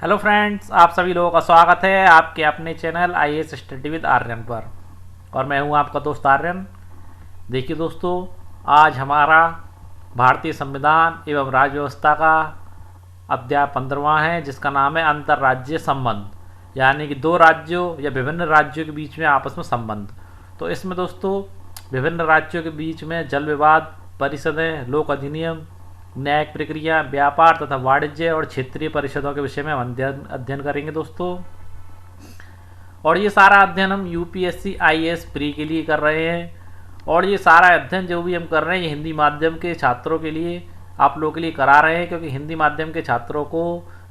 Hello friends, आप सभी लोगों का स्वागत है आपके अपने channel IAS study with Aryan पर। और मैं हूं आपका दोस्त आर्यन। देखिए दोस्तों, आज हमारा भारतीय संविधान एवं राज्य व्यवस्था का अध्याय 15वां है, जिसका नाम है अंतर्राज्यीय संबंध, यानी कि दो राज्यों या विभिन्न राज्यों के बीच में आपस में संबंध। तो इसमें दोस्तों विभिन्न राज्यों के बीच में जल विवाद, परिषदें, लोक अधिनियम, न्यायिक प्रक्रिया, व्यापार तथा वाणिज्य और क्षेत्रीय परिषदों के विषय में हम अध्ययन करेंगे दोस्तों। और ये सारा अध्ययन हम यूपीएससी आईएएस प्री के लिए कर रहे हैं। और ये सारा अध्ययन जो भी हम कर रहे हैं, ये हिंदी माध्यम के छात्रों के लिए, आप लोगों के लिए करा रहे हैं, क्योंकि हिंदी माध्यम के छात्रों को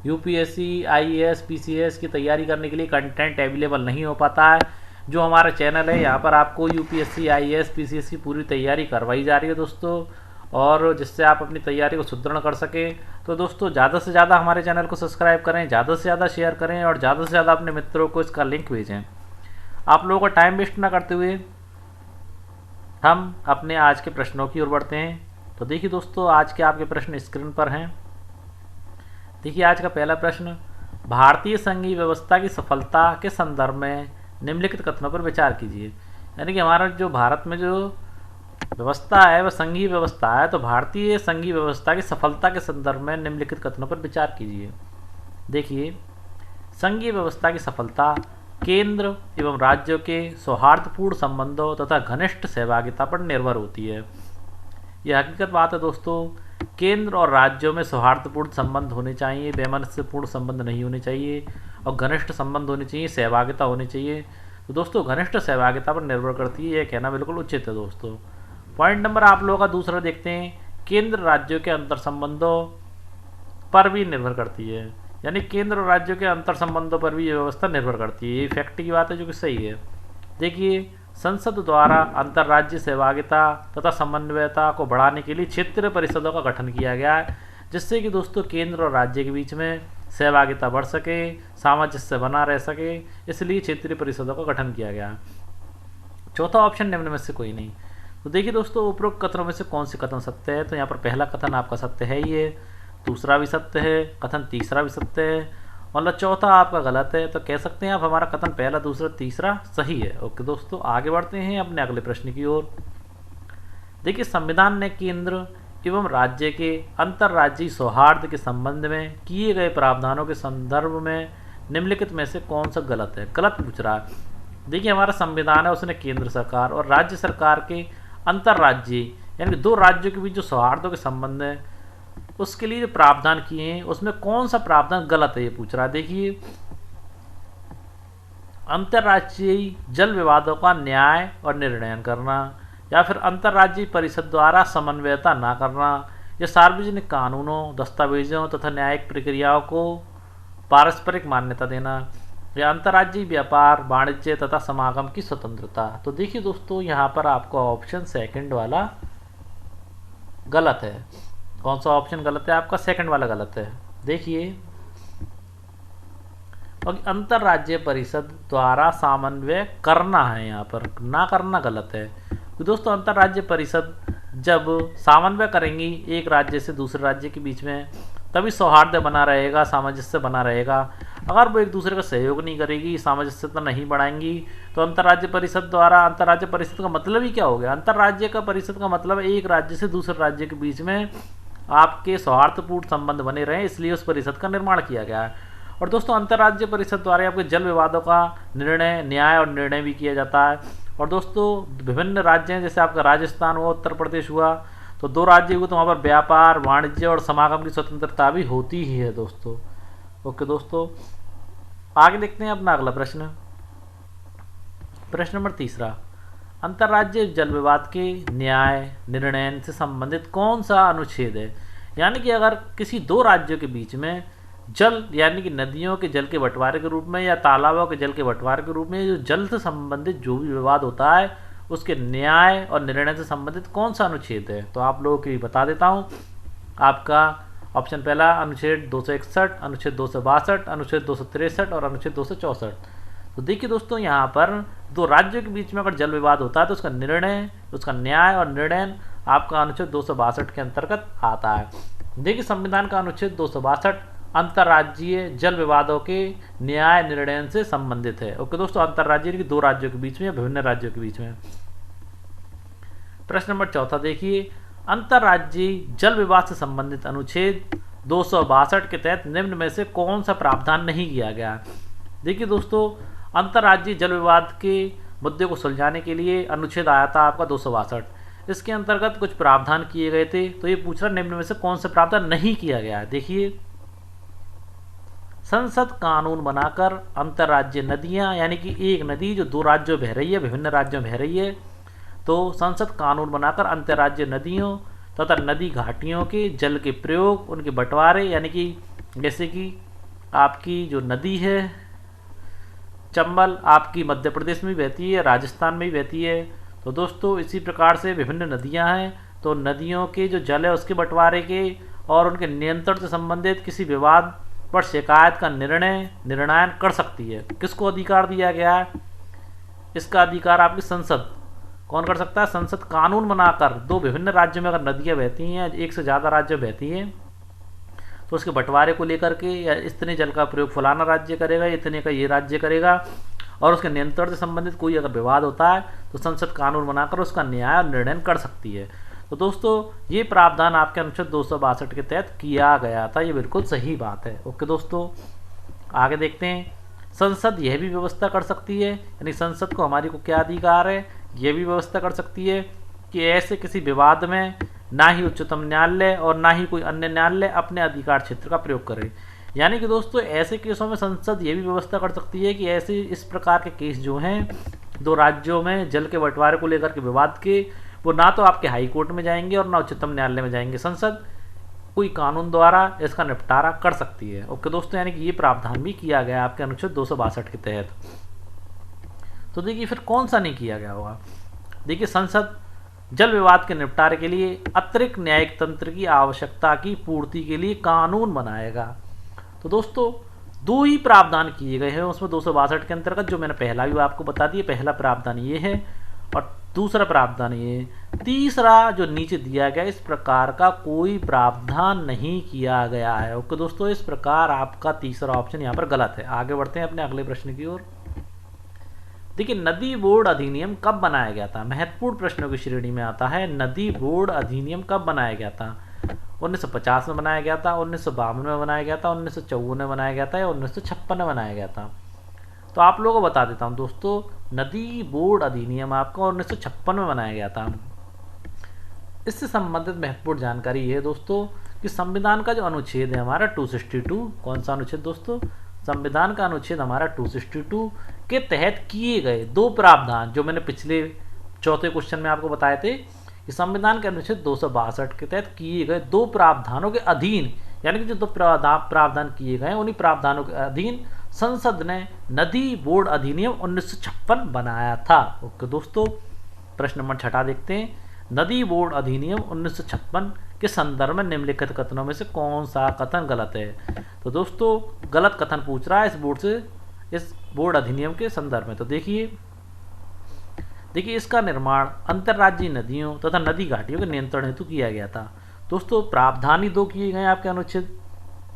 यूपीएससी आईएएस पीसीएस की तैयारी करने के लिए कंटेंट अवेलेबल नहीं हो पाता है। जो हमारा चैनल है, यहाँ पर आपको यूपीएससी आईएएस पीसीएस की पूरी तैयारी करवाई जा रही है दोस्तों, और जिससे आप अपनी तैयारी को सुदृढ़ कर सकें। तो दोस्तों ज़्यादा से ज़्यादा हमारे चैनल को सब्सक्राइब करें, ज़्यादा से ज़्यादा शेयर करें और ज़्यादा से ज़्यादा अपने मित्रों को इसका लिंक भेजें। आप लोगों को टाइम वेस्ट ना करते हुए हम अपने आज के प्रश्नों की ओर बढ़ते हैं। तो देखिए दोस्तों, आज के आपके प्रश्न स्क्रीन पर हैं। देखिए आज का पहला प्रश्न, भारतीय संघीय व्यवस्था की सफलता के संदर्भ में निम्नलिखित कथनों पर विचार कीजिए। यानी कि हमारा जो भारत में जो व्यवस्था है वह संघीय व्यवस्था है, तो भारतीय संघीय व्यवस्था की सफलता के संदर्भ में निम्नलिखित कथनों पर विचार कीजिए। देखिए, संघीय व्यवस्था की सफलता केंद्र एवं राज्यों के सौहार्दपूर्ण संबंधों तथा घनिष्ठ सहभागिता पर निर्भर होती है। यह हकीकत बात है दोस्तों। केंद्र और राज्यों में सौहार्दपूर्ण संबंध होने चाहिए, वैमनस्यपूर्ण संबंध नहीं होने चाहिए, और घनिष्ठ संबंध होने चाहिए, सहभागिता होनी चाहिए। तो दोस्तों घनिष्ठ सहभागिता पर निर्भर करती है, यह कहना बिल्कुल उचित है दोस्तों। पॉइंट नंबर आप लोगों का दूसरा देखते हैं, केंद्र राज्यों के अंतर संबंधों पर भी निर्भर करती है। यानी केंद्र और राज्यों के अंतर संबंधों पर भी ये व्यवस्था निर्भर करती है। ये फैक्ट की बात है जो कि सही है। देखिए, संसद द्वारा अंतर्राज्यीय सहभागिता तथा समन्वयता को बढ़ाने के लिए क्षेत्रीय परिषदों का गठन किया गया है, जिससे कि दोस्तों केंद्र और राज्य के बीच में सहभागिता बढ़ सके, सामंजस्य बना रह सके, इसलिए क्षेत्रीय परिषदों का गठन किया गया है। चौथा ऑप्शन निम्न में से कोई नहीं। तो देखिए दोस्तों, उपरोक्त कथनों में से कौन से कथन सत्य है? तो यहाँ पर पहला कथन आपका सत्य है ही है, दूसरा भी सत्य है, कथन तीसरा भी सत्य है, मतलब चौथा आपका गलत है। तो कह सकते हैं आप हमारा कथन पहला, दूसरा, तीसरा सही है। ओके दोस्तों, आगे बढ़ते हैं अपने अगले प्रश्न की ओर। देखिए, संविधान ने केंद्र एवं राज्य के अंतर्राज्यीय सौहार्द के संबंध में किए गए प्रावधानों के संदर्भ में निम्नलिखित में से कौन सा गलत है? गलत पूछ रहा है। देखिए, हमारा संविधान है, उसने केंद्र सरकार और राज्य सरकार के अंतर्राज्यीय यानी कि दो राज्यों के बीच जो सौहार्दों के संबंध है, उसके लिए जो प्रावधान किए हैं, उसमें कौन सा प्रावधान गलत है ये पूछ रहा है। देखिए, अंतर्राज्यीय जल विवादों का न्याय और निर्णय करना, या फिर अंतर्राज्यीय परिषद द्वारा समन्वयता न करना, या सार्वजनिक कानूनों, दस्तावेजों तथा न्यायिक प्रक्रियाओं को पारस्परिक मान्यता देना, या अंतर्राज्यीय व्यापार, वाणिज्य तथा समागम की स्वतंत्रता। तो देखिए दोस्तों, यहाँ पर आपका ऑप्शन सेकंड वाला गलत है। कौन सा ऑप्शन गलत है आपका? सेकंड वाला गलत है। देखिए, और अंतर्राज्यीय परिषद द्वारा समन्वय करना है, यहाँ पर ना करना गलत है। तो दोस्तों, अंतर्राज्यीय परिषद जब समन्वय करेंगी एक राज्य से दूसरे राज्य के बीच में, तभी सौहार्द बना रहेगा, सामंजस्य बना रहेगा। अगर वो एक दूसरे का सहयोग नहीं करेगी, सामंजस्यता नहीं बढ़ाएंगी, तो अंतर्राज्य परिषद द्वारा, अंतर्राज्य परिषद का मतलब ही क्या हो गया? अंतर्राज्य का परिषद का मतलब एक राज्य से दूसरे राज्य के बीच में आपके सौहार्दपूर्ण संबंध बने रहे, इसलिए उस परिषद का निर्माण किया गया है। और दोस्तों, अंतर्राज्य परिषद द्वारा आपके जल विवादों का निर्णय, न्याय और निर्णय भी किया जाता है। और दोस्तों, विभिन्न राज्य हैं, जैसे आपका राजस्थान हुआ, उत्तर प्रदेश हुआ, तो दो राज्य हुए, तो वहाँ पर व्यापार, वाणिज्य और समागम की स्वतंत्रता भी होती ही है दोस्तों। ओके दोस्तों, आगे देखते हैं अपना अगला प्रश्न। प्रश्न नंबर तीसरा, अंतर्राज्यीय जल विवाद के न्याय निर्णय से संबंधित कौन सा अनुच्छेद है? यानी कि अगर किसी दो राज्यों के बीच में जल, यानी कि नदियों के जल के बंटवारे के रूप में या तालाबों के जल के बंटवारे के रूप में जो जल से संबंधित जो भी विवाद होता है, उसके न्याय और निर्णय से संबंधित कौन सा अनुच्छेद है? तो आप लोगों के लिए बता देता हूँ। आपका ऑप्शन पहला, अनुच्छेद 261, अनुच्छेद 262, अनुच्छेद 263 और अनुच्छेद 264। तो देखिए दोस्तों, यहाँ पर दो राज्यों के बीच में अगर जल विवाद होता है, तो उसका निर्णय, उसका न्याय और निर्णय आपका अनुच्छेद 262 के अंतर्गत आता है। देखिए, संविधान का अनुच्छेद 262 अंतर्राज्यीय जल विवादों के न्याय निर्णय से संबंधित है। ओके दोस्तों, अंतर्राज्यीय की दो राज्यों के बीच में या विभिन्न राज्यों के बीच में। प्रश्न नंबर चौथा देखिए, अंतर्राज्यीय जल विवाद से संबंधित अनुच्छेद 262 के तहत निम्न में से कौन सा प्रावधान नहीं किया गया। देखिए दोस्तों, अंतर्राज्यीय जल विवाद के मुद्दे को सुलझाने के लिए अनुच्छेद आया था आपका 262। इसके अंतर्गत कुछ प्रावधान किए गए थे, तो ये पूछ रहा निम्न में से कौन सा प्रावधान नहीं किया गया है। देखिए, संसद कानून बनाकर अंतर्राज्यीय नदियां, यानी कि एक नदी जो दो राज्यों बह रही है, विभिन्न राज्यों में बह रही है, तो संसद कानून बनाकर अंतर्राज्यीय नदियों तथा नदी घाटियों के जल के प्रयोग, उनके बंटवारे, यानी कि जैसे कि आपकी जो नदी है चंबल आपकी मध्य प्रदेश में भी बहती है, राजस्थान में भी बहती है, तो दोस्तों इसी प्रकार से विभिन्न नदियां हैं, तो नदियों के जो जल है उसके बंटवारे के और उनके नियंत्रण से संबंधित किसी विवाद पर शिकायत का निर्णयन कर सकती है। किसको अधिकार दिया गया है? इसका अधिकार आपकी संसद। कौन कर सकता है? संसद कानून बनाकर दो विभिन्न राज्यों में अगर नदियां बहती हैं, एक से ज़्यादा राज्य बहती हैं, तो उसके बंटवारे को लेकर के या इतने जल का प्रयोग फलाना राज्य करेगा, इतने का ये राज्य करेगा, और उसके नियंत्रण से संबंधित कोई अगर विवाद होता है तो संसद कानून बनाकर उसका न्याय और निर्णय कर सकती है। तो दोस्तों ये प्रावधान आपके अनुच्छेद 262 के तहत किया गया था, ये बिल्कुल सही बात है। ओके दोस्तों, आगे देखते हैं। संसद यह भी व्यवस्था कर सकती है, यानी संसद को हमारी को क्या अधिकार है, यह भी व्यवस्था कर सकती है कि ऐसे किसी विवाद में ना ही उच्चतम न्यायालय और ना ही कोई अन्य न्यायालय अपने अधिकार क्षेत्र का प्रयोग करे। यानी कि दोस्तों ऐसे केसों में संसद ये भी व्यवस्था कर सकती है कि ऐसे इस प्रकार के केस जो हैं दो राज्यों में जल के बंटवारे को लेकर के विवाद के, वो ना तो आपके हाई कोर्ट में जाएंगे और ना उच्चतम न्यायालय में जाएंगे, संसद कोई कानून द्वारा इसका निपटारा कर सकती है। ओके दोस्तों, यानी कि ये प्रावधान भी किया गया आपके अनुच्छेद 262 के तहत। तो देखिए फिर कौन सा नहीं किया गया होगा। देखिए, संसद जल विवाद के निपटारे के लिए अतिरिक्त न्यायिक तंत्र की आवश्यकता की पूर्ति के लिए कानून बनाएगा। तो दोस्तों दो ही प्रावधान किए गए हैं उसमें 262 के अंतर्गत, जो मैंने पहला भी आपको बता दिया। पहला प्रावधान ये है और दूसरा प्रावधान ये है। तीसरा जो नीचे दिया गया इस प्रकार का कोई प्रावधान नहीं किया गया है। ओके दोस्तों, इस प्रकार आपका तीसरा ऑप्शन यहाँ पर गलत है। आगे बढ़ते हैं अपने अगले प्रश्न की ओर। देखिए, नदी बोर्ड अधिनियम कब बनाया गया था? महत्वपूर्ण प्रश्नों की श्रेणी में आता है। नदी बोर्ड अधिनियम कब बनाया गया था? 1950 में बनाया गया था, 1952 में बनाया गया था, 1954 में बनाया गया था या 1956 में बनाया गया था? तो आप लोगों को बता देता हूं दोस्तों, नदी बोर्ड अधिनियम आपका 1956 में बनाया गया था। इससे संबंधित महत्वपूर्ण जानकारी ये है दोस्तों कि संविधान का जो अनुच्छेद है हमारा 262, कौन सा अनुच्छेद दोस्तों? संविधान का अनुच्छेद हमारा 262 के तहत किए गए दो प्रावधान, जो मैंने पिछले चौथे क्वेश्चन में आपको बताए थे कि संविधान के अनुच्छेद 262 के तहत किए गए दो प्रावधानों के अधीन, यानी कि जो दो प्रावधान किए गए उन्हीं प्रावधानों के अधीन संसद ने नदी बोर्ड अधिनियम 1956 बनाया था। ओके दोस्तों, प्रश्न नंबर 6 देखते हैं। नदी बोर्ड अधिनियम 1956 के संदर्भ में निम्नलिखित कथनों में से कौन सा कथन गलत है? तो दोस्तों गलत कथन पूछ रहा है इस बोर्ड से, इस बोर्ड अधिनियम के संदर्भ में। तो देखिए, इसका निर्माण अंतर्राज्यीय नदियों तथा नदी घाटियों के नियंत्रण हेतु किया गया था। दोस्तों प्रावधान ही दो किए गए आपके अनुच्छेद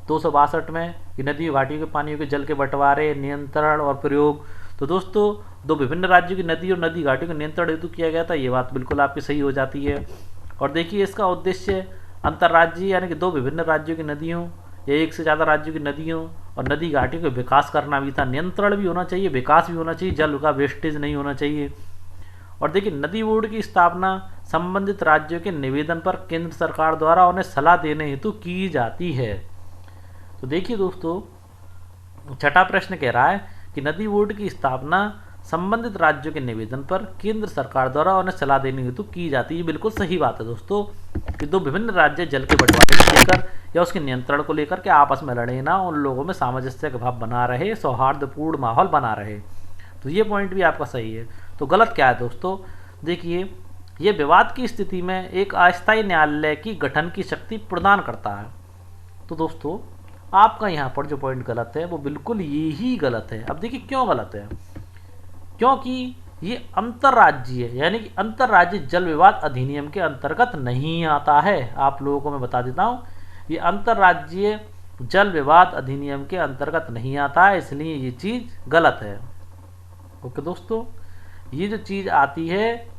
262 में कि नदी घाटियों के पानियों के जल के बंटवारे, नियंत्रण और प्रयोग। तो दोस्तों दो विभिन्न राज्यों की नदी और नदी घाटियों के नियंत्रण हेतु किया गया था, ये बात बिल्कुल आपकी सही हो जाती है। और देखिए, इसका उद्देश्य अंतर्राज्यीय यानी कि दो विभिन्न राज्यों की नदियों या एक से ज़्यादा राज्यों की नदियों और नदी घाटियों का विकास करना भी था। नियंत्रण भी होना चाहिए, विकास भी होना चाहिए, जल का वेस्टेज नहीं होना चाहिए। और देखिए, नदी बोर्ड की स्थापना संबंधित राज्यों के निवेदन पर केंद्र सरकार द्वारा उन्हें सलाह देने हेतु की जाती है। तो देखिए दोस्तों, छठा प्रश्न कह रहा है कि नदी बोर्ड की स्थापना संबंधित राज्यों के निवेदन पर केंद्र सरकार द्वारा उन्हें सलाह देने हेतु की जाती है। बिल्कुल सही बात है दोस्तों कि दो विभिन्न राज्य जल के बंटवारे को लेकर या उसके नियंत्रण को लेकर के आपस में लड़े ना, उन लोगों में सामंजस्य का भाव बना रहे, सौहार्दपूर्ण माहौल बना रहे। तो ये पॉइंट भी आपका सही है। तो गलत क्या है दोस्तों? देखिए, ये विवाद की स्थिति में एक अस्थायी न्यायालय की गठन की शक्ति प्रदान करता है। तो दोस्तों आपका यहाँ पर जो पॉइंट गलत है वो बिल्कुल यही गलत है। अब देखिए क्यों गलत है, क्योंकि ये अंतर्राज्यीय यानी कि अंतर्राज्यीय जल विवाद अधिनियम के अंतर्गत नहीं आता है। आप लोगों को मैं बता देता हूँ, ये अंतर्राज्यीय जल विवाद अधिनियम के अंतर्गत नहीं आता है, इसलिए ये चीज गलत है। ओके दोस्तों, ये जो चीज आती है,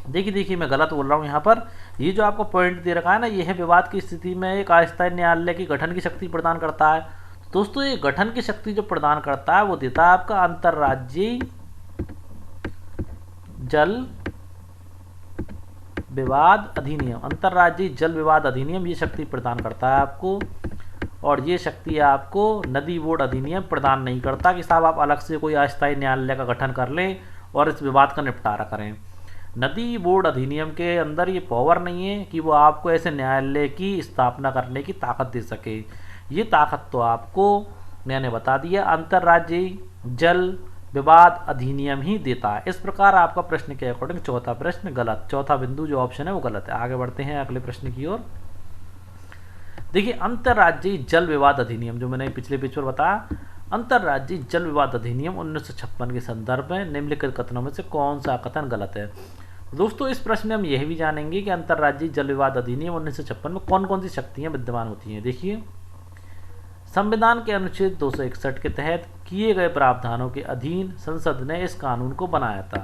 देखिए मैं गलत बोल रहा हूँ यहाँ पर। ये जो आपको पॉइंट दे रखा है ना, ये है विवाद की स्थिति में एक अस्थायी न्यायालय की गठन की शक्ति प्रदान करता है। दोस्तों ये गठन की शक्ति जो प्रदान करता है वो देता है आपका अंतर्राज्यीय जल विवाद अधिनियम। अंतर्राज्यीय जल विवाद अधिनियम ये शक्ति प्रदान करता है आपको, और ये शक्ति आपको नदी बोर्ड अधिनियम प्रदान नहीं करता कि साहब आप अलग से कोई अस्थायी न्यायालय का गठन कर लें और इस विवाद का निपटारा करें। नदी बोर्ड अधिनियम के अंदर ये पावर नहीं है कि वो आपको ऐसे न्यायालय की स्थापना करने की ताकत दे सके। ये ताकत तो आपको मैंने बता दिया अंतर्राज्यीय जल विवाद अधिनियम ही देता है। इस प्रकार आपका प्रश्न के अकॉर्डिंग चौथा प्रश्न गलत, चौथा बिंदु जो ऑप्शन है वो गलत है। आगे बढ़ते हैं अगले प्रश्न की ओर। देखिए अंतर्राज्यीय जल विवाद अधिनियम जो मैंने पिछले पेज पर बताया, अंतर्राज्यीय जल विवाद अधिनियम 1956 के संदर्भ में निम्नलिखित कथनों में से कौन सा कथन गलत है। दोस्तों इस प्रश्न में हम यह भी जानेंगे कि अंतर्राज्यीय जल विवाद अधिनियम 1956 में कौन कौन सी शक्तियां विद्यमान होती हैं। देखिए, संविधान के अनुच्छेद 261 के तहत किए गए प्रावधानों के अधीन संसद ने इस कानून को बनाया था।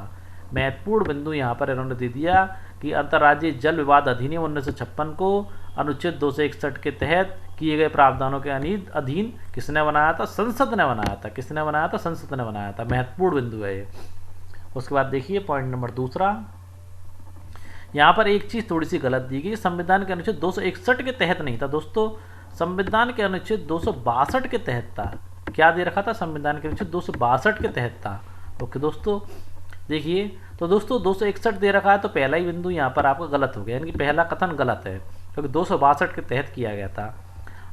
महत्वपूर्ण बिंदु यहाँ पर इन्होंने दे दिया कि अंतर्राज्यीय जल विवाद अधिनियम 1956 को अनुच्छेद 261 के तहत किए गए प्रावधानों के अधीन किसने बनाया था? संसद ने बनाया था। किसने बनाया था? संसद ने बनाया था। महत्वपूर्ण बिंदु है ये। उसके बाद देखिए पॉइंट नंबर दूसरा, यहाँ पर एक चीज थोड़ी सी गलत दी गई, संविधान के अनुच्छेद 261 के तहत नहीं था दोस्तों, संविधान के अनुच्छेद 262 के तहत था। क्या दे रखा था? संविधान के अनुच्छेद 262 के तहत था। ओके दोस्तों, देखिए तो दोस्तों 261 दे रखा है तो पहला ही बिंदु यहाँ पर आपका गलत हो गया, यानी कि पहला कथन गलत है क्योंकि 262 के तहत किया गया था।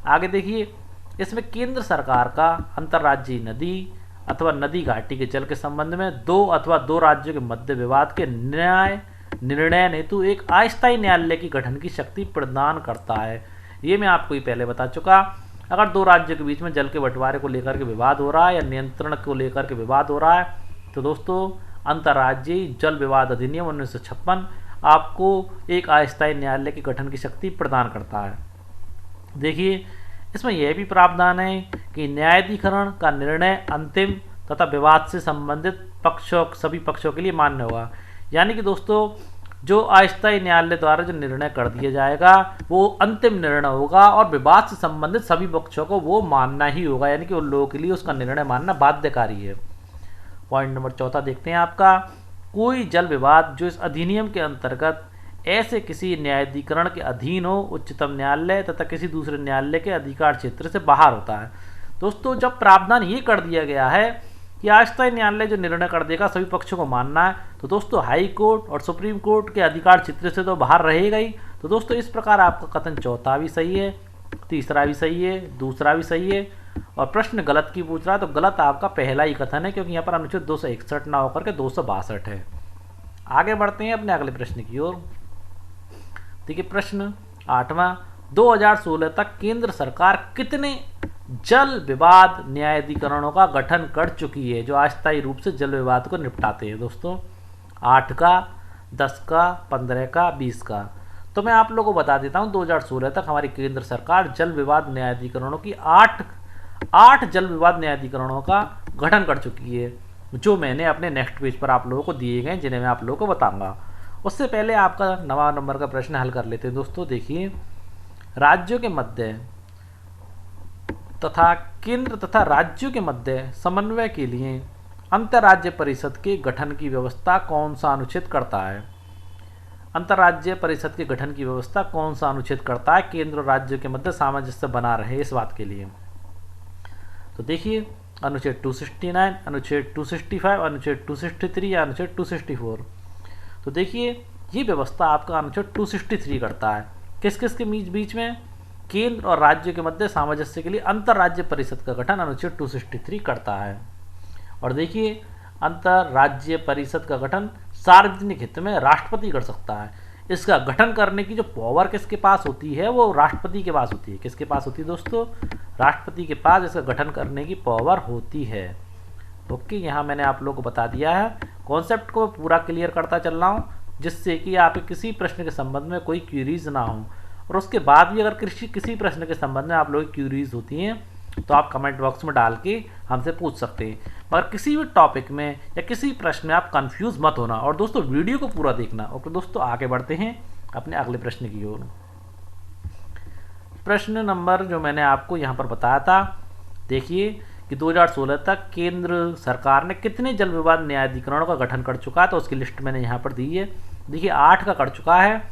आगे देखिए, इसमें केंद्र सरकार का अंतर्राज्यीय नदी अथवा नदी घाटी के जल के संबंध में दो अथवा दो राज्यों के मध्य विवाद के निर्णय हेतु एक अस्थायी न्यायालय की गठन की शक्ति प्रदान करता है। ये मैं आपको ही पहले बता चुका। अगर दो राज्यों के बीच में जल के बंटवारे को लेकर के विवाद हो रहा है या नियंत्रण को लेकर के विवाद हो रहा है तो दोस्तों अंतर्राज्यीय जल विवाद अधिनियम 1956 आपको एक अस्थायी न्यायालय के गठन की शक्ति प्रदान करता है। देखिए, इसमें यह भी प्रावधान है कि न्यायाधिकरण का निर्णय अंतिम तथा विवाद से संबंधित सभी पक्षों के लिए मान्य होगा। यानी कि दोस्तों जो अस्थायी न्यायालय द्वारा जो निर्णय कर दिया जाएगा वो अंतिम निर्णय होगा और विवाद से संबंधित सभी पक्षों को वो मानना ही होगा, यानी कि उन लोगों के लिए उसका निर्णय मानना बाध्यकारी है। पॉइंट नंबर चौथा देखते हैं आपका, कोई जल विवाद जो इस अधिनियम के अंतर्गत ऐसे किसी न्यायाधिकरण के अधीन हो, उच्चतम न्यायालय तथा किसी दूसरे न्यायालय के अधिकार क्षेत्र से बाहर होता है। दोस्तों जब प्रावधान ये कर दिया गया है कि अस्थायी न्यायालय जो निर्णय कर देगा सभी पक्षों को मानना है, तो दोस्तों हाई कोर्ट और सुप्रीम कोर्ट के अधिकार क्षेत्र से तो बाहर रहेगा ही। तो दोस्तों इस प्रकार आपका कथन चौथा भी सही है, तीसरा भी सही है, दूसरा भी सही है, और प्रश्न गलत की पूछ रहा है तो गलत आपका पहला ही कथन है क्योंकि यहाँ पर अनुच्छेद 261 ना होकर के 262 है। आगे बढ़ते हैं अपने अगले प्रश्न की ओर। देखिए प्रश्न 8वां, 2016 तक केंद्र सरकार कितने जल विवाद न्यायाधिकरणों का गठन कर चुकी है जो अस्थायी रूप से जल विवाद को निपटाते हैं? दोस्तों 8 का, 10 का, 15 का, 20 का। तो मैं आप लोगों को बता देता हूं 2016 तक हमारी केंद्र सरकार जल विवाद न्यायाधिकरणों की 8 जल विवाद न्यायाधिकरणों का गठन कर चुकी है, जो मैंने अपने नेक्स्ट पेज पर आप लोगों को दिए गए, जिन्हें मैं आप लोगों को बताऊंगा। उससे पहले आपका 9वां नंबर का प्रश्न हल कर लेते हैं। दोस्तों देखिए, राज्यों के मध्य तथा केंद्र तथा राज्यों के मध्य समन्वय के लिए अंतर्राज्य परिषद के गठन की व्यवस्था कौन सा अनुच्छेद करता है? अंतर्राज्य परिषद के गठन की व्यवस्था कौन सा अनुच्छेद करता है केंद्र और राज्यों के मध्य सामंजस्य बना रहे इस बात के लिए? तो देखिए अनुच्छेद 269, अनुच्छेद 265, अनुच्छेद 263 या अनुच्छेद 264। तो देखिए ये व्यवस्था आपका अनुच्छेद 263 करता है। किस किस के बीच में? केंद्र और राज्य के मध्य सामंजस्य के लिए अंतर्राज्य परिषद का गठन अनुच्छेद 263 करता है। और देखिए अंतर्राज्य परिषद का गठन सार्वजनिक हित में राष्ट्रपति कर सकता है। इसका गठन करने की जो पावर किसके पास होती है वो राष्ट्रपति के पास होती है। किसके पास होती है दोस्तों? राष्ट्रपति के पास इसका गठन करने की पावर होती है। ओके, यहाँ मैंने आप लोगों को बता दिया है, कॉन्सेप्ट को पूरा क्लियर करता चल रहा हूँ जिससे कि आपके किसी प्रश्न के संबंध में कोई क्वेरीज ना हो। और उसके बाद भी अगर किसी प्रश्न के संबंध में आप लोग क्यूरीज होती हैं तो आप कमेंट बॉक्स में डाल के हमसे पूछ सकते हैं। मगर किसी भी टॉपिक में या किसी प्रश्न में आप कंफ्यूज मत होना और दोस्तों वीडियो को पूरा देखना। ओके दोस्तों, आगे बढ़ते हैं अपने अगले प्रश्न की ओर। प्रश्न नंबर जो मैंने आपको यहाँ पर बताया था, देखिए कि 2016 तक केंद्र सरकार ने कितने जल विवाद न्यायाधिकरणों का गठन कर चुका है, तो उसकी लिस्ट मैंने यहाँ पर दी है। देखिए 8 का कर चुका है,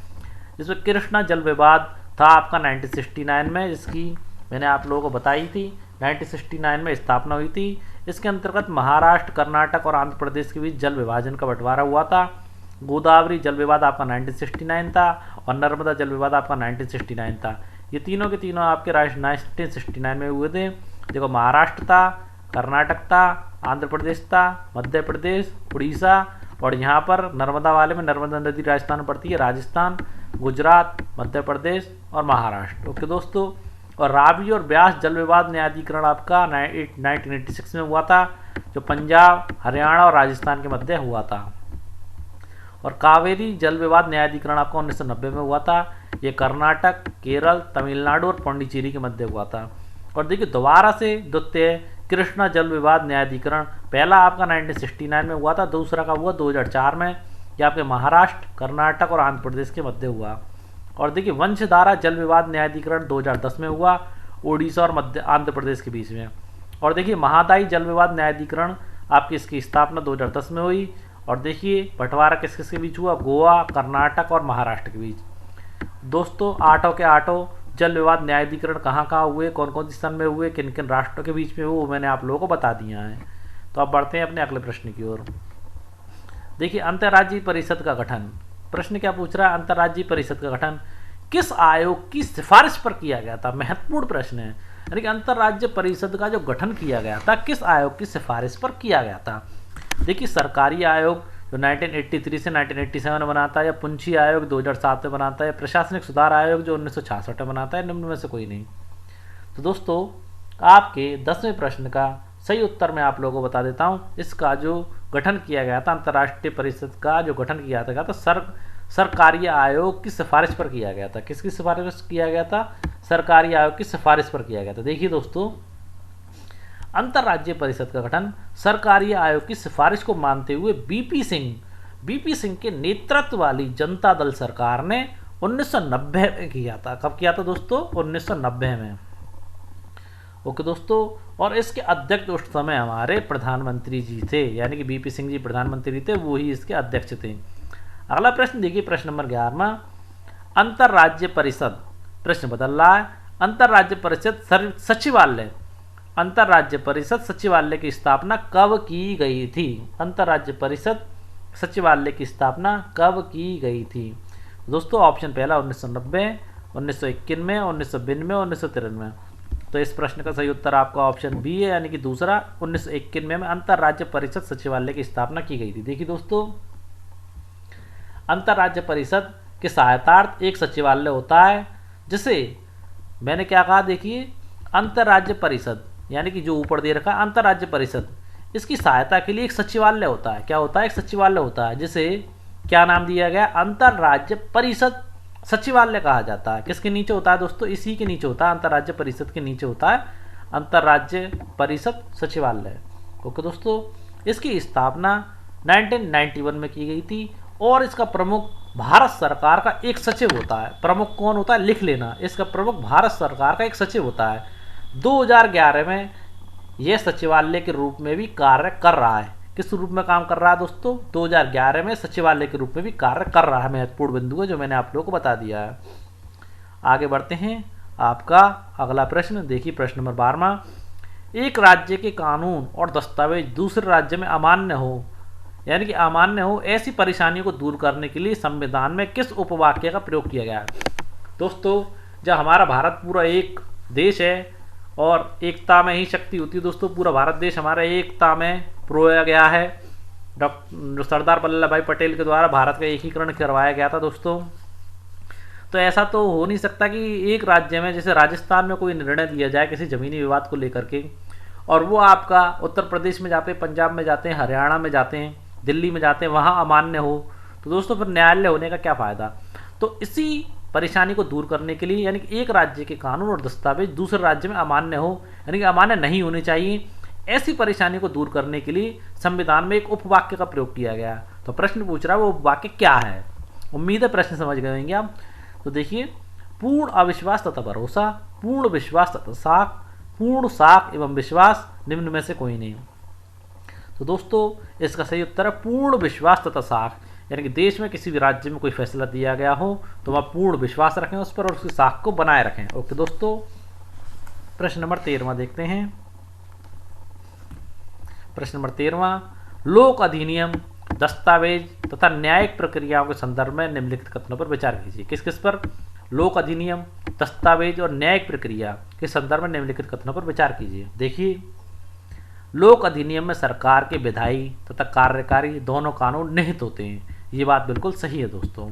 जिसमें कृष्णा जल विवाद था आपका 1969 में, जिसकी मैंने आप लोगों को बताई थी 1969 में स्थापना हुई थी। इसके अंतर्गत महाराष्ट्र, कर्नाटक और आंध्र प्रदेश के बीच जल विभाजन का बंटवारा हुआ था। गोदावरी जल विवाद आपका 1969 था और नर्मदा जल विवाद आपका 1969 था। ये तीनों के तीनों आपके 1969 में हुए थे। देखो महाराष्ट्र था, कर्नाटक था, आंध्र प्रदेश था, मध्य प्रदेश, उड़ीसा और यहाँ पर नर्मदा वाले में नर्मदा नदी राजस्थान में पड़ती है, राजस्थान, गुजरात, मध्य प्रदेश और महाराष्ट्र। ओके दोस्तों, और रावी और ब्यास जल विवाद न्यायाधिकरण आपका 1986 में हुआ था, जो पंजाब, हरियाणा और राजस्थान के मध्य हुआ था। और कावेरी जल विवाद न्यायाधिकरण आपका 1990 में हुआ था। ये कर्नाटक, केरल, तमिलनाडु और पांडिचेरी के मध्य हुआ था। और देखिए दोबारा से द्वितीय कृष्णा जल विवाद न्यायाधिकरण, पहला आपका 1969 में हुआ था, दूसरा का हुआ 2004 में। यह आपके महाराष्ट्र, कर्नाटक और आंध्र प्रदेश के मध्य हुआ। और देखिए वंशधारा जल विवाद न्यायाधिकरण 2010 में हुआ, उड़ीसा और मध्य आंध्र प्रदेश के बीच में। और देखिए महादायी जल विवाद न्यायाधिकरण आपकी इसकी स्थापना 2010 में हुई। और देखिए बंटवारा किस किस के बीच हुआ, गोवा, कर्नाटक और महाराष्ट्र के बीच। दोस्तों 8 के 8 जल विवाद न्यायाधिकरण कहाँ कहाँ हुए, कौन कौन सी सन में हुए, किन किन राष्ट्रों के बीच में हुए, वो मैंने आप लोगों को बता दिया है। तो अब बढ़ते हैं अपने अगले प्रश्न की ओर। देखिए अंतर्राज्यीय परिषद का गठन, प्रश्न क्या पूछ रहा है, अंतर्राज्यीय परिषद का गठन किस आयोग की सिफारिश पर किया गया था। महत्वपूर्ण प्रश्न है, यानी कि अंतर्राज्यीय परिषद का जो गठन किया गया था किस आयोग की सिफारिश पर किया गया था। देखिए सरकारी आयोग जो 1983 से 1987 में बनाता है, या पुंछी आयोग 2007 में बनाता है, प्रशासनिक सुधार आयोग जो 1966 में बनाता है, निम्न में से कोई नहीं। तो दोस्तों आपके 10वें प्रश्न का सही उत्तर मैं आप लोगों को बता देता हूँ। इसका जो गठन किया गया था, अंतर्राष्ट्रीय परिषद का जो गठन किया था सरकारी आयोग की सिफारिश पर किया गया था। किसकी सिफारिश पर किया गया था, सरकारी आयोग की सिफारिश पर किया गया था। देखिए दोस्तों अंतर्राज्यीय परिषद का गठन सरकारी आयोग की सिफारिश को मानते हुए बीपी सिंह के नेतृत्व वाली जनता दल सरकार ने 1990 में किया था। कब किया था दोस्तों, 1990 में। ओके दोस्तों, और इसके अध्यक्ष उस समय हमारे प्रधानमंत्री जी थे, यानी कि बीपी सिंह जी प्रधानमंत्री थे, वो ही इसके अध्यक्ष थे। अगला प्रश्न देखिए, प्रश्न नंबर 11, अंतर्राज्य परिषद, प्रश्न बदल रहा है। अंतर्राज्य परिषद सचिवालय, अंतर्राज्य परिषद सचिवालय की स्थापना कब की गई थी। अंतर्राज्य परिषद सचिवालय की स्थापना कब की गई थी। दोस्तों ऑप्शन पहला 1990, 1991, 1992, 1993। तो इस प्रश्न का सही उत्तर आपका ऑप्शन बी है, यानी कि दूसरा 1991 में अंतर्राज्य परिषद सचिवालय की स्थापना की गई थी। देखिए दोस्तों अंतर्राज्य परिषद के सहायतार्थ एक सचिवालय होता है, जिसे मैंने क्या कहा, देखिए अंतर्राज्य परिषद यानी कि जो ऊपर दे रखा अंतर्राज्य परिषद, इसकी सहायता के लिए एक सचिवालय होता है। क्या होता है, एक सचिवालय होता है, जिसे क्या नाम दिया गया, अंतर्राज्य परिषद सचिवालय कहा जाता है। किसके नीचे होता है दोस्तों, इसी के नीचे होता है, अंतर्राज्य परिषद के नीचे होता है अंतर्राज्य परिषद सचिवालय। ओके दोस्तों, इसकी स्थापना 1991 में की गई थी और इसका प्रमुख भारत सरकार का एक सचिव होता है। प्रमुख कौन होता है, लिख लेना, इसका प्रमुख भारत सरकार का एक सचिव होता है। 2011 में यह सचिवालय के रूप में भी कार्य कर रहा है। किस रूप में काम कर रहा है दोस्तों, 2011 में सचिवालय के रूप में भी कार्य कर रहा है। महत्वपूर्ण बिंदु है जो मैंने आप लोगों को बता दिया है। आगे बढ़ते हैं, आपका अगला प्रश्न देखिए, प्रश्न नंबर 12, एक राज्य के कानून और दस्तावेज दूसरे राज्य में अमान्य हो, यानी कि अमान्य हो, ऐसी परेशानियों को दूर करने के लिए संविधान में किस उपवाक्य का प्रयोग किया गया है। दोस्तों जब हमारा भारत पूरा एक देश है और एकता में ही शक्ति होती है दोस्तों, पूरा भारत देश हमारा एकता में पिरोया गया है। डॉक्टर सरदार वल्लभ भाई पटेल के द्वारा भारत का एकीकरण करवाया गया था दोस्तों। तो ऐसा तो हो नहीं सकता कि एक राज्य में, जैसे राजस्थान में कोई निर्णय दिया जाए किसी जमीनी विवाद को लेकर के, और वो आपका उत्तर प्रदेश में जाते हैं, पंजाब में जाते हैं, हरियाणा में जाते हैं, दिल्ली में जाते हैं, वहाँ अमान्य हो, तो दोस्तों फिर न्यायालय होने का क्या फ़ायदा। तो इसी परेशानी को दूर करने के लिए, यानी कि एक राज्य के कानून और दस्तावेज दूसरे राज्य में अमान्य हो, यानी कि अमान्य नहीं होने चाहिए, ऐसी परेशानी को दूर करने के लिए संविधान में एक उपवाक्य का प्रयोग किया गया। तो प्रश्न पूछ रहा है वो उपवाक्य क्या है। उम्मीद है प्रश्न समझ गए होंगे आप। तो देखिए, पूर्ण अविश्वास तथा भरोसा, पूर्ण विश्वास तथा साख, पूर्ण साख एवं विश्वास, निम्न में से कोई नहीं। तो दोस्तों इसका सही उत्तर है पूर्ण विश्वास तथा साख, यानी कि देश में किसी भी राज्य में कोई फैसला दिया गया हो तो वहाँ पूर्ण विश्वास रखें उस पर और उसकी साख को बनाए रखें। ओके दोस्तों, प्रश्न नंबर 13वां देखते हैं। प्रश्न नंबर 13वां, लोक अधिनियम, दस्तावेज तथा न्यायिक प्रक्रियाओं के संदर्भ में निम्नलिखित कथनों पर विचार कीजिए। किस किस पर? लोक अधिनियम, दस्तावेज और न्यायिक प्रक्रिया के संदर्भ में निम्नलिखित कथनों पर विचार कीजिए। देखिए, लोक अधिनियम में सरकार के विधायी तथा कार्यकारी दोनों कानून निहित होते हैं, ये बात बिल्कुल सही है दोस्तों।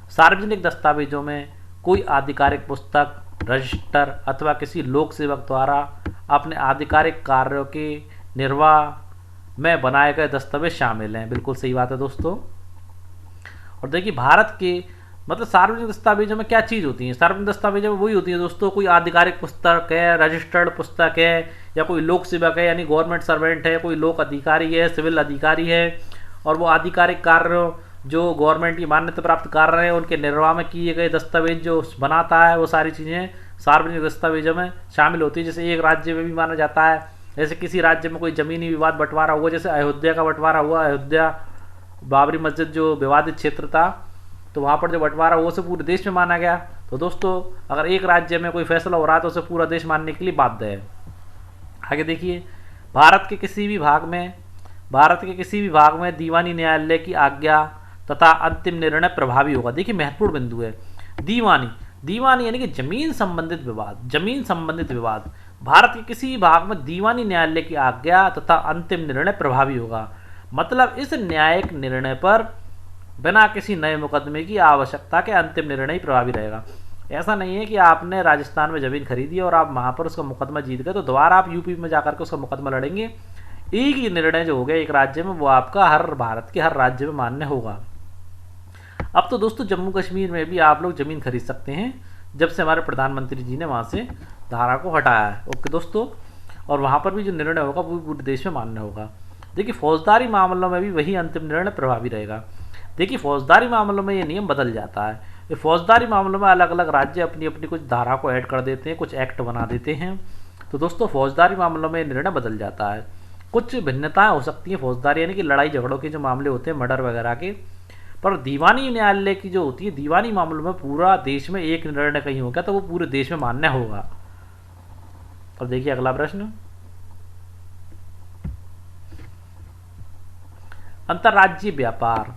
सार्वजनिक दस्तावेजों में कोई आधिकारिक पुस्तक, रजिस्टर अथवा किसी लोक सेवक द्वारा अपने आधिकारिक कार्यों के निर्वाह में बनाए गए दस्तावेज शामिल हैं, बिल्कुल सही बात है दोस्तों। और देखिए, भारत के मतलब सार्वजनिक दस्तावेजों में क्या चीज़ होती है? सार्वजनिक दस्तावेजों में वही होती है दोस्तों, कोई आधिकारिक पुस्तक है, रजिस्टर्ड पुस्तक है, या कोई लोक सेवक है यानी गवर्नमेंट सर्वेंट है, कोई लोक अधिकारी है, सिविल अधिकारी है, और वो आधिकारिक कार्य जो गवर्नमेंट की मान्यता प्राप्त कार्य हैं उनके निर्वाह में किए गए दस्तावेज जो बनाता है, वो सारी चीज़ें सार्वजनिक दस्तावेजों में शामिल होती है। जैसे एक राज्य में भी माना जाता है, जैसे किसी राज्य में कोई जमीनी विवाद बंटवारा हुआ, जैसे अयोध्या का बंटवारा हुआ, अयोध्या बाबरी मस्जिद जो विवादित क्षेत्र था, तो वहाँ पर जो बंटवारा हुआ उसे पूरे देश में माना गया। तो दोस्तों अगर एक राज्य में कोई फैसला हो रहा है तो उसे पूरा देश मानने के लिए बाध्य है। आगे देखिए, भारत के किसी भी भाग में दीवानी न्यायालय की आज्ञा तथा अंतिम निर्णय प्रभावी होगा। देखिए, महत्वपूर्ण बिंदु है। दीवानी यानी कि जमीन संबंधित विवाद, भारत के किसी भी भाग में दीवानी न्यायालय की आज्ञा तथा अंतिम निर्णय प्रभावी होगा। मतलब इस न्यायिक निर्णय पर बिना किसी नए मुकदमे की आवश्यकता के अंतिम निर्णय ही प्रभावी रहेगा। ऐसा नहीं है कि आपने राजस्थान में ज़मीन खरीदी और आप वहाँ पर उसका मुकदमा जीत गए तो दोबारा आप यूपी में जाकर के उसका मुकदमा लड़ेंगे। एक ही निर्णय जो हो गया एक राज्य में, वो आपका भारत के हर राज्य में मान्य होगा। अब तो दोस्तों जम्मू कश्मीर में भी आप लोग ज़मीन खरीद सकते हैं, जब से हमारे प्रधानमंत्री जी ने वहाँ से धारा को हटाया है। ओके दोस्तों, और वहाँ पर भी जो निर्णय होगा वो पूरे देश में मान्य होगा। देखिए, फौजदारी मामलों में भी वही अंतिम निर्णय प्रभावी रहेगा। देखिए, फौजदारी मामलों में ये नियम बदल जाता है। ये फौजदारी मामलों में अलग अलग राज्य अपनी अपनी कुछ धारा को ऐड कर देते हैं, कुछ एक्ट बना देते हैं। तो दोस्तों फौजदारी मामलों में निर्णय बदल जाता है। कुछ भिन्नताएं हो सकती हैं फौजदारी यानी कि लड़ाई झगड़ों के जो मामले होते हैं, मर्डर वगैरह के, पर दीवानी न्यायालय की जो होती है, दीवानी मामलों में पूरा देश में एक निर्णय कहीं हो गया तो वो पूरे देश में मान्य होगा। अब देखिए अगला प्रश्न, अंतर्राज्यीय व्यापार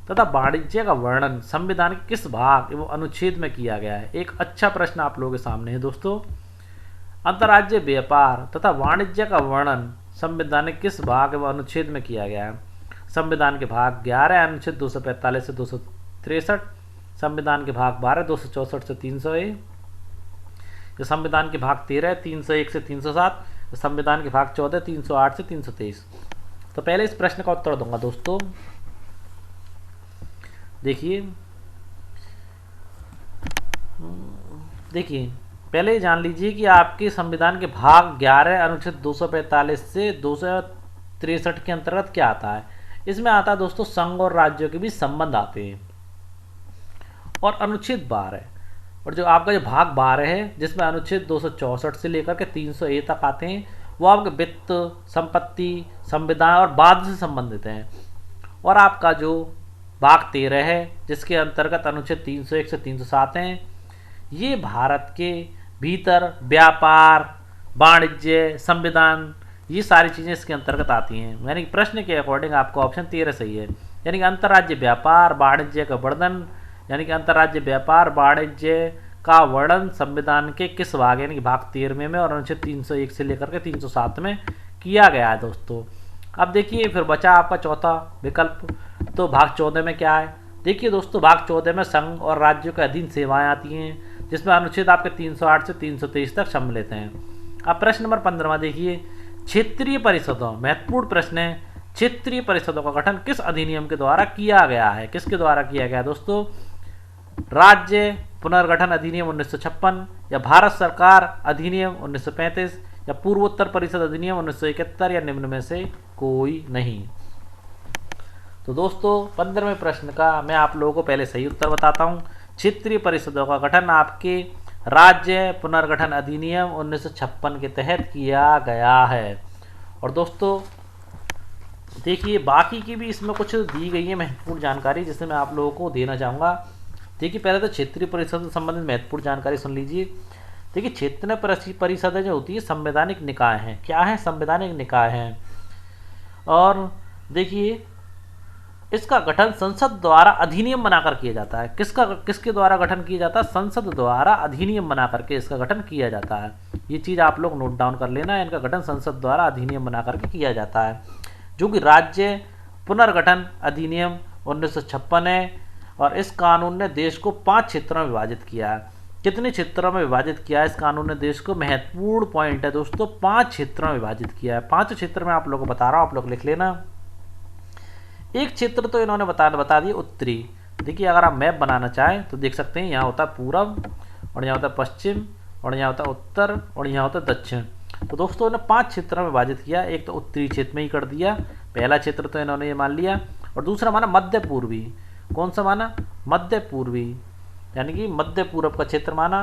तथा वाणिज्य का वर्णन संविधान के किस भाग एवं अनुच्छेद में किया गया है? एक अच्छा प्रश्न आप लोगों के सामने है दोस्तों। अंतर्राज्यीय व्यापार तथा वाणिज्य का वर्णन संविधान के किस भाग एवं अनुच्छेद में किया गया है? संविधान के भाग 11 अनुच्छेद 245 से 263, संविधान के भाग 12 264 से 301, संविधान के भाग 13 301 से 307, संविधान के भाग 14 308 से 323। तो पहले इस प्रश्न का उत्तर दूंगा दोस्तों। देखिए पहले जान लीजिए कि आपके संविधान के भाग 11 अनुच्छेद 245 से 263 के अंतर्गत क्या आता है। इसमें आता है दोस्तों संघ और राज्यों के बीच संबंध आते हैं। और अनुच्छेद 12 और जो आपका जो भाग 12 है जिसमें अनुच्छेद 264 से लेकर के 300A तक आते हैं, वो आपके वित्त, संपत्ति, संविधान और बाद से संबंधित हैं। और आपका जो भाग 13 है जिसके अंतर्गत अनुच्छेद 301 से 307 हैं, ये भारत के भीतर व्यापार, वाणिज्य, संविधान, ये सारी चीज़ें इसके अंतर्गत आती हैं। यानी कि प्रश्न के अकॉर्डिंग आपका ऑप्शन 13 सही है। यानी कि अंतर्राज्य व्यापार वाणिज्य का वर्णन, यानी कि अंतर्राज्य व्यापार वाणिज्य का वर्णन संविधान के किस भाग यानी कि भाग 13 में और अनुच्छेद 301 से लेकर के 307 में किया गया है दोस्तों। अब देखिए फिर बचा आपका चौथा विकल्प, तो भाग 14 में क्या है। देखिए दोस्तों भाग 14 में संघ और राज्यों के अधीन सेवाएं आती हैं, जिसमें अनुच्छेद आपके 308 से 323 तक सम्मिलित हैं। अब प्रश्न नंबर 15 देखिए, क्षेत्रीय परिषदों, महत्वपूर्ण प्रश्न है, क्षेत्रीय परिषदों का गठन किस अधिनियम के द्वारा किया गया है? किसके द्वारा किया गया दोस्तों? राज्य पुनर्गठन अधिनियम 1956, या भारत सरकार अधिनियम 1935, या पूर्वोत्तर परिषद अधिनियम 1971, या निम्न में से कोई नहीं। तो दोस्तों 15वें प्रश्न का मैं आप लोगों को पहले सही उत्तर बताता हूँ। क्षेत्रीय परिषदों का गठन आपके राज्य पुनर्गठन अधिनियम 1956 के तहत किया गया है। और दोस्तों देखिए बाकी की भी इसमें कुछ दी गई है महत्वपूर्ण जानकारी, जिसे मैं आप लोगों को देना चाहूँगा। देखिए पहले तो क्षेत्रीय परिषद से संबंधित महत्वपूर्ण जानकारी सुन लीजिए। देखिए क्षेत्रीय परिषदें जो होती है संवैधानिक निकाय हैं। क्या है? संवैधानिक निकाय हैं। और देखिए इसका गठन संसद द्वारा अधिनियम बनाकर किया जाता है। किसके द्वारा गठन किया जाता है? संसद द्वारा अधिनियम बना करके इसका गठन किया जाता है। ये चीज़ आप लोग नोट डाउन कर लेना है। इनका गठन संसद द्वारा अधिनियम बना करके किया जाता है, जो कि राज्य पुनर्गठन अधिनियम 1956 है। और इस कानून ने देश को 5 क्षेत्रों में विभाजित किया है। कितने क्षेत्रों में विभाजित किया है इस कानून ने देश को? महत्वपूर्ण पॉइंट है दोस्तों, 5 क्षेत्रों में विभाजित किया है। 5 क्षेत्र में आप लोगों को बता रहा हूँ, आप लोग लिख लेना। एक क्षेत्र तो इन्होंने बता दिया उत्तरी। देखिए अगर आप मैप बनाना चाहें तो देख सकते हैं, यहाँ होता है पूरब, और यहाँ होता है पश्चिम, और यहाँ होता है उत्तर, और यहाँ होता है दक्षिण। तो दोस्तों इन्होंने 5 क्षेत्रों में विभाजित किया। एक तो उत्तरी क्षेत्र में ही कर दिया, पहला क्षेत्र तो इन्होंने ये मान लिया। और दूसरा माना मध्य पूर्वी। कौन सा माना? मध्य पूर्वी, यानी कि मध्य पूर्व का क्षेत्र माना।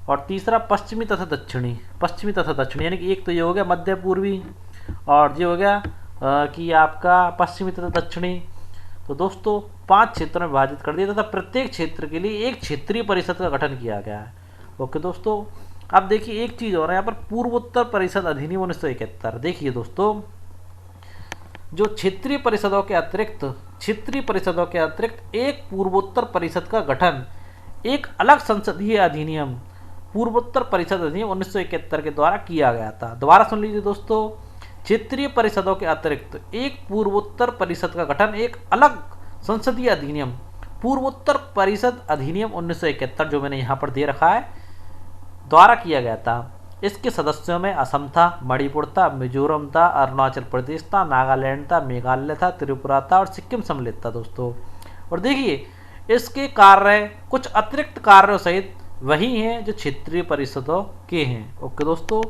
और तीसरा पश्चिमी तथा दक्षिणी, यानी कि एक तो ये हो गया मध्य पूर्वी, और ये हो गया कि आपका पश्चिमी तथा दक्षिणी। तो दोस्तों 5 क्षेत्रों में विभाजित कर दिया तथा प्रत्येक क्षेत्र के लिए एक क्षेत्रीय परिषद का गठन किया गया है। ओके दोस्तों, अब देखिए एक चीज़ और है यहाँ पर, पूर्वोत्तर परिषद अधिनियम 1971। देखिए दोस्तों जो क्षेत्रीय परिषदों के अतिरिक्त एक पूर्वोत्तर परिषद का गठन एक अलग संसदीय अधिनियम पूर्वोत्तर परिषद अधिनियम 1971 के द्वारा किया गया था। दोबारा सुन लीजिए दोस्तों, क्षेत्रीय परिषदों के अतिरिक्त एक पूर्वोत्तर परिषद का गठन एक अलग संसदीय अधिनियम पूर्वोत्तर परिषद अधिनियम 1971, जो मैंने यहाँ पर दे रखा है, द्वारा किया गया था। इसके सदस्यों में असम था, मणिपुर था, मिजोरम था, अरुणाचल प्रदेश था, नागालैंड था, मेघालय था, त्रिपुरा था और सिक्किम सम्मिलित था दोस्तों। और देखिए इसके कार्य कुछ अतिरिक्त कार्यों सहित वही हैं जो क्षेत्रीय परिषदों के हैं। ओके दोस्तों,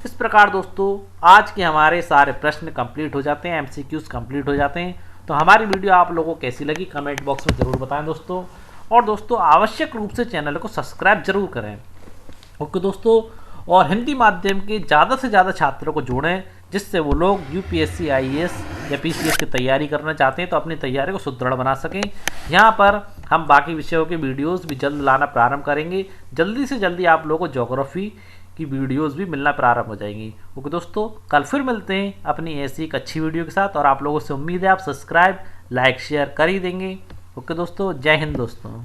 इस प्रकार दोस्तों आज के हमारे सारे प्रश्न कंप्लीट हो जाते हैं, एमसीक्यूज कंप्लीट हो जाते हैं। तो हमारी वीडियो आप लोगों को कैसी लगी कमेंट बॉक्स में ज़रूर बताएं दोस्तों। और दोस्तों आवश्यक रूप से चैनल को सब्सक्राइब जरूर करें। ओके दोस्तों, और हिंदी माध्यम के ज़्यादा से ज़्यादा छात्रों को जोड़ें, जिससे वो लोग यूपीएससी, आईएएस या पीसीएस की तैयारी करना चाहते हैं तो अपनी तैयारी को सुदृढ़ बना सकें। यहाँ पर हम बाकी विषयों के वीडियोस भी जल्द लाना प्रारंभ करेंगे। जल्दी से जल्दी आप लोगों को ज्योग्राफी की वीडियोस भी मिलना प्रारंभ हो जाएंगी। ओके दोस्तों, कल फिर मिलते हैं अपनी ऐसी एक अच्छी वीडियो के साथ। और आप लोगों से उम्मीद है आप सब्सक्राइब, लाइक, शेयर कर ही देंगे। ओके दोस्तों, जय हिंद दोस्तों।